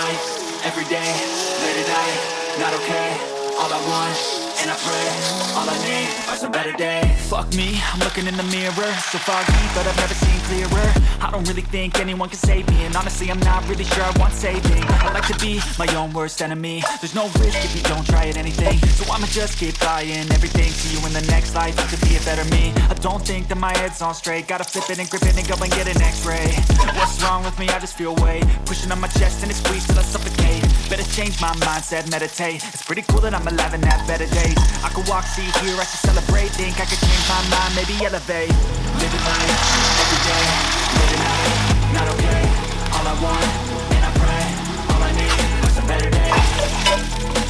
night, every day, late at night, not okay. All I want, and I pray, all I need are some better days. Fuck me, I'm looking in the mirror, so foggy, but I've never seen clearer. I don't really think anyone can save me, and honestly I'm not really sure I want saving. I like to be my own worst enemy. There's no risk if you don't try at anything, so I'ma just keep buying everything. See you in the next life, you could be a better me. I don't think that my head's on straight, gotta flip it and grip it and go and get an x-ray. What's wrong with me? I just feel weight pushing on my chest and it squeezes till I suffocate. Better change my mindset, meditate. It's pretty cool that I'm alive and have better days. I could walk, see, hear, I should celebrate. Think I could change my mind, maybe elevate. Living life, every day, late at night, not okay. All I want, and I pray, all I need are some better days.